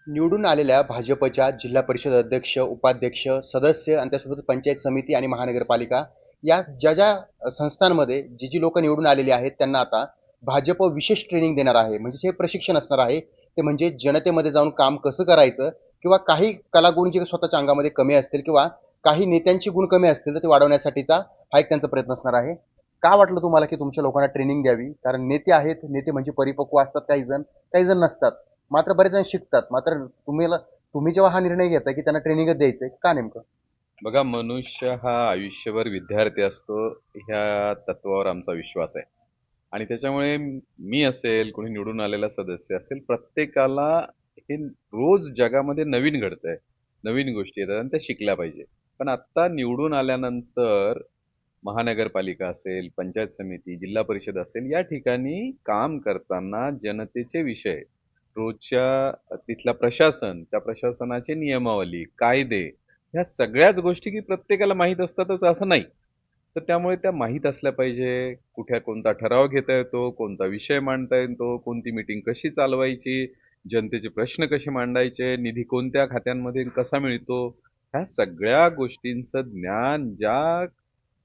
निवडून आलेल्या भाजपच्या जिल्हा परिषद अध्यक्ष, उपाध्यक्ष, सदस्य आणि त्यासोबत पंचायत समिती आणि महानगरपालिका या ज्या संस्थांमध्ये जी लोकं निवडून आलेली आहेत, त्यांना आता भाजप विशेष ट्रेनिंग देणार आहे. म्हणजे हे प्रशिक्षण असणार आहे. ते म्हणजे जनतेमध्ये जाऊन काम कसं करायचं किंवा काही कलागुण जे स्वतःच्या अंगामध्ये कमी असतील किंवा काही नेत्यांचे गुण कमी असतील, तर ते वाढवण्यासाठीचा हा एक त्यांचा प्रयत्न असणार आहे. का वाटलं तुम्हाला, की तुमच्या लोकांना ट्रेनिंग द्यावी? कारण नेते आहेत, नेते म्हणजे परिपक्व असतात काही जण नसतात. मात्र बरेच जण शिकतात. मात्र तुम्ही जेव्हा हा निर्णय घेताय, की त्यांना ट्रेनिंगच द्यायचंय, का नेमकं? बघा, मनुष्य हा आयुष्यभर विद्यार्थी असतो, ह्या तत्वावर आमचा विश्वास आहे. आणि त्याच्यामुळे मी असेल, कोणी निवडून आलेला सदस्य असेल, प्रत्येकाला हे रोज जगामध्ये नवीन घडतंय, नवीन गोष्टी येतात आणि त्या शिकल्या पाहिजे. पण आत्ता निवडून आल्यानंतर महानगरपालिका असेल, पंचायत समिती, जिल्हा परिषद असेल, या ठिकाणी काम करताना जनतेचे विषय, रोजच्या तिथलं प्रशासन, त्या प्रशासनाची नियमावली, कायदे, ह्या सगळ्याच गोष्टी की प्रत्येकाला माहीत असतातच असं नाही. तर त्यामुळे त्या माहीत असल्या पाहिजे. कुठे कोणता ठराव घेता येतो, कोणता विषय मांडता येतो, कोणती मीटिंग कशी चालवायची, जनतेचे प्रश्न कसे मांडायचे, निधी कोणत्या खात्यांमध्ये कसा मिळतो, ह्या सगळ्या गोष्टींचं ज्ञान ज्या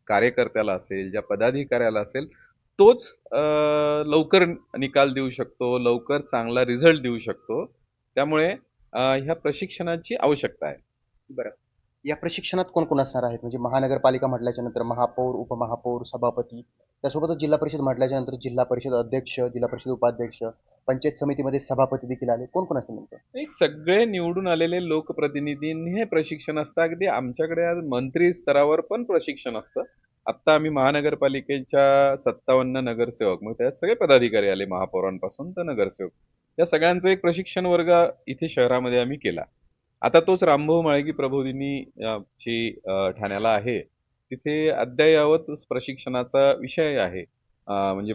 कार्यकर्त्याला असेल, ज्या पदाधिकाऱ्याला असेल, तोच लवकर निकाल देऊ शकतो, लवकर चांगला रिझल्ट देऊ शकतो. त्यामुळे ह्या प्रशिक्षणाची आवश्यकता आहे. बरं. या प्रशिक्षणात कोण-कोण असणार आहेत? म्हणजे महानगरपालिका म्हटल्याच्या नंतर महापौर, उपमहापौर, सभापती, त्यासोबतच जिल्हा परिषद म्हटल्याच्या नंतर जिल्हा परिषद अध्यक्ष, जिल्हा परिषद उपाध्यक्ष, पंचायत समितीमध्ये सभापती देखील आले. कोण-कोण असेल नेमकं? हे सगळे निवडून आलेले लोकप्रतिनिधींनी हे प्रशिक्षण असतं. अगदी आमच्याकडे आज मंत्री स्तरावर पण प्रशिक्षण असतं. आत्ता आम्ही महानगरपालिकेच्या 57 नगरसेवक, मग त्यात सगळे पदाधिकारी आले, महापौरांपासून तर नगरसेवक. या सगळ्यांचं एक प्रशिक्षण वर्ग इथे शहरामध्ये आम्ही केला. आता तोच रामभाऊ म्हाळगी प्रबोधिनी ची ठाण्याला आहे. तिथे अद्ययावत प्रशिक्षणाचा विषय आहे. म्हणजे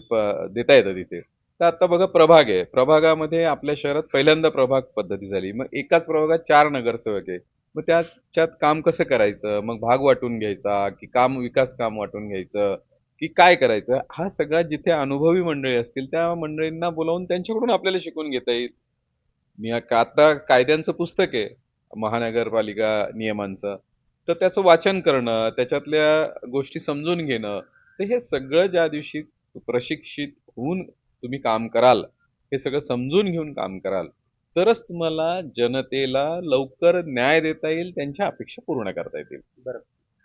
देता येतं तिथे. तर आता बघा, प्रभाग आहे. प्रभागामध्ये आपल्या शहरात पहिल्यांदा प्रभाग पद्धती झाली. मग एकाच प्रभागात 4 नगरसेवक आहे. मग त्याच्यात काम कसं करायचं? मग भाग वाटून घ्यायचा, की विकास काम वाटून घ्यायचं, की काय करायचं? हा सगळा जिथे अनुभवी मंडळी असतील, त्या मंडळींना बोलावून त्यांच्याकडून आपल्याला शिकून घेता येईल. आता कायद्यांचं पुस्तक आहे महानगरपालिका नियमांचं. तर त्याचं वाचन करणं, त्याच्यातल्या गोष्टी समजून घेणं, तर हे सगळं ज्या दिवशी प्रशिक्षित होऊन तुम्ही काम कराल, हे सगळं समजून घेऊन काम कराल, तरच तुम्हाला जनतेला लवकर न्याय देता येईल, त्यांच्या अपेक्षा पूर्ण करता येतील. बरं.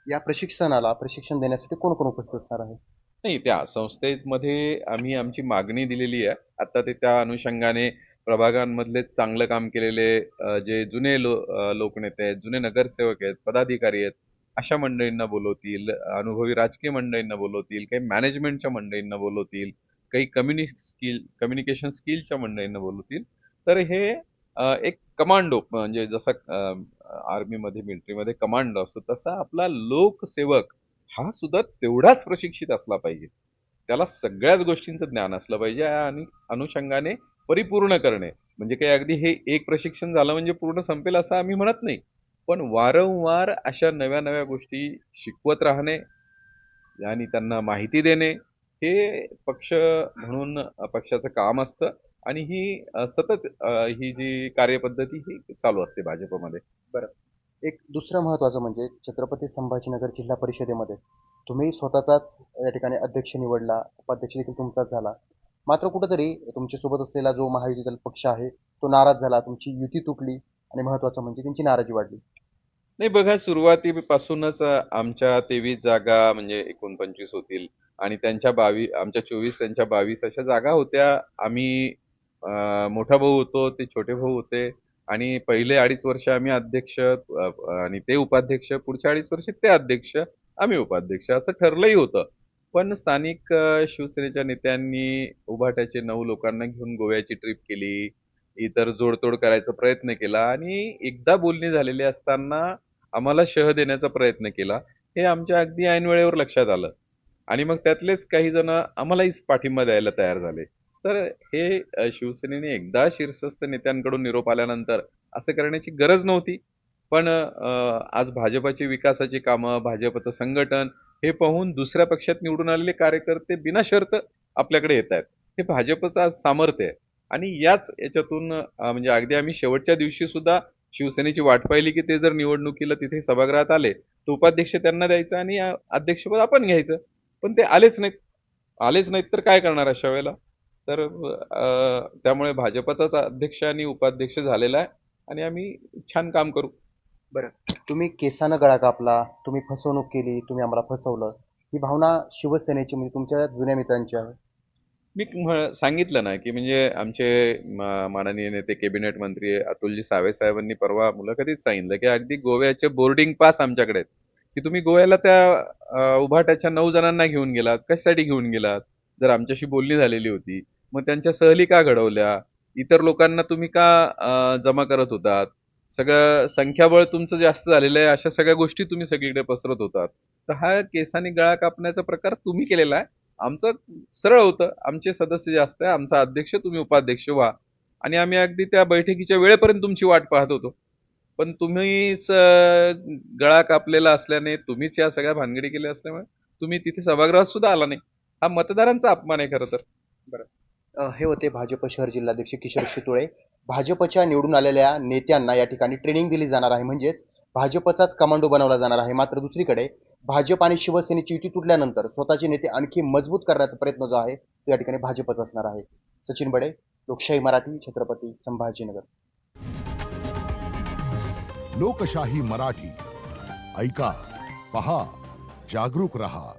या प्रशिक्षणाला प्रशिक्षण देण्यासाठी कोण-कोण उपस्थित असणार आहे? नाही, त्या संस्थेमध्ये आम्ही आमची मागणी दिलेली आहे. आता ते त्या अनुषंगाने प्रभागांमधले चांगलं काम केलेले जे जुने लोकनेते आहेत, जुने नगरसेवक आहेत, पदाधिकारी आहेत, अशा मंडळींना बोलवतील, अनुभवी राजकीय मंडळींना बोलवतील, काही मॅनेजमेंटच्या मंडळींना बोलवतील, काही कम्युनिकेशन स्किलच्या मंडळींना बोलवतील. तर हे एक कमांडो, म्हणजे जसा आर्मीमध्ये, मिलिटरीमध्ये कमांडो असतो, तसा आपला लोकसेवक हा सुद्धा तेवढाच प्रशिक्षित असला पाहिजे. त्याला सगळ्याच गोष्टींचं ज्ञान असलं पाहिजे आणि अनुषंगाने परिपूर्ण करणे. म्हणजे काही अगदी हे एक प्रशिक्षण झालं म्हणजे पूर्ण संपेल असं आम्ही म्हणत नाही. पण वारंवार अशा नव्या-नव्या गोष्टी शिकवत राहणे आणि त्यांना माहिती देणे, हे पक्ष म्हणून पक्षाचं काम असतं आणि सतत ही जी कार्यपद्धती ही चालू असते भाजपमध्ये. बरं. एक दुसरं महत्त्वाचं म्हणजे छत्रपती संभाजीनगर जिल्हा परिषदेमध्ये तुम्ही स्वतःचाच या ठिकाणी अध्यक्ष निवडला, उपाध्यक्ष देखील तुमचाच झाला. मात्र कुठेतरी तुमच्यासोबत असलेला जो महायुतीचा पक्ष आहे, तो नाराज झाला, तुमची युती तुटली आणि महत्त्वाचं म्हणजे त्यांची नाराजी वाढली. नाही, बघा, सुरुवातीपासूनच आमच्या 23 जागा म्हणजे एकूण 25 होतील आणि त्यांच्या 22, आमच्या 24, त्यांच्या 22 अशा जागा होत्या. आम्ही मोठा भाऊ होतो, ते छोटे भाऊ होते आणि पहिले 2.5 वर्ष आम्ही अध्यक्ष, आणि ते उपाध्यक्ष, पुढच्या 2.5 वर्ष ते अध्यक्ष, आम्ही उपाध्यक्ष, असं ठरलंही होतं. पण स्थानिक शिवसेनेच्या नेत्यांनी उभाट्याचे 9 लोकांना घेऊन गोव्याची ट्रिप केली, इतर जोडतोड करायचा प्रयत्न केला आणि एकदा बोलणी झालेली असताना आम्हाला शह देण्याचा प्रयत्न केला. हे आमच्या अगदी ऐन वेळेवर लक्षात आलं आणि मग त्यातलेच काही जण आम्हालाही पाठिंबा द्यायला तयार झाले. तर हे शिवसेनेने एकदा शीर्षस्थ नेत्यांकडून निरोप आल्यानंतर असं करण्याची गरज नव्हती. पण आज भाजपची विकासाची कामं, भाजपचं संघटन हे पाहून दुसऱ्या पक्षात निवडून आलेले कार्यकर्ते बिनशर्त आपल्याकडे येत आहेत. हे भाजपचं आज सामर्थ्य आहे आणि याच्यातून म्हणजे अगदी आम्ही शेवटच्या दिवशी सुद्धा शिवसेनेची वाट पाहिली की ते जर निवडणुकीला तिथे सभागृहात आले तर उपाध्यक्ष त्यांना द्यायचं आणि अध्यक्षपद आपण घ्यायचं. पण ते आलेच नाहीत तर काय करणार अशा वेळेला. तर त्यामुळे भाजपचाच अध्यक्ष आणि उपाध्यक्ष झालेला आहे आणि आम्ही छान काम करू. बरं, तुम्ही केसानं गळा कापला, तुम्ही फसवणूक केली, तुम्ही आम्हाला फसवलं, ही भावना शिवसेनेची म्हणजे तुमच्या जुन्या मित्रांची आहे. मी सांगितलं ना की म्हणजे आमचे माननीय नेते कॅबिनेट मंत्री अतुलजी सावे साहेबांनी परवा मुलाखतीत सांगितलं की अगदी गोव्याचे बोर्डिंग पास आमच्याकडे आहेत, की तुम्ही गोव्याला त्या उभाट्याच्या 9 जणांना घेऊन गेलात, कशासाठी घेऊन गेलात? जर आमच्याशी बोलणी झालेली होती, मग त्यांच्या सहली का घडवल्या? इतर लोकांना तुम्ही का जमा करत होतात? सगळं संख्याबळ तुमचं जास्त झालेलं आहे, अशा सगळ्या गोष्टी तुम्ही सगळीकडे पसरत होतात. तर हा केसाने गळा कापण्याचा प्रकार तुम्ही केलेला आहे. आमचं सरळ होतं, आमचे सदस्य जास्त आहे, आमचा अध्यक्ष तुम्ही उपाध्यक्ष व्हा. आणि आम्ही अगदी त्या बैठकीच्या वेळेपर्यंत तुमची वाट पाहत होतो. पण तुम्हीच गळा कापलेला असल्याने, तुम्हीच या सगळ्या भानगडी केल्या असल्यामुळे तुम्ही तिथे सभागृहात सुद्धा आला नाही. हा मतदारांचा अपमान आहे खरं तर. हे होते भाजप शहर जिल्हाध्यक्ष किशोर शितोळे. भाजपच्या निवडून आलेल्या नेत्यांना या ठिकाणी ट्रेनिंग दिली जाणार आहे, म्हणजेच भाजपचाच कमांडो बनवला जाणार आहे. मात्र दुसरीकडे भाजप आणि शिवसेनेची युती तुटल्यानंतर स्वतःचे नेते आणखी मजबूत करण्याचा प्रयत्न जो आहे तो या ठिकाणी भाजपच असणार आहे. सचिन बडे, लोकशाही मराठी, छत्रपती संभाजीनगर. लोकशाही मराठी ऐका, पहा, जागरूक रहा.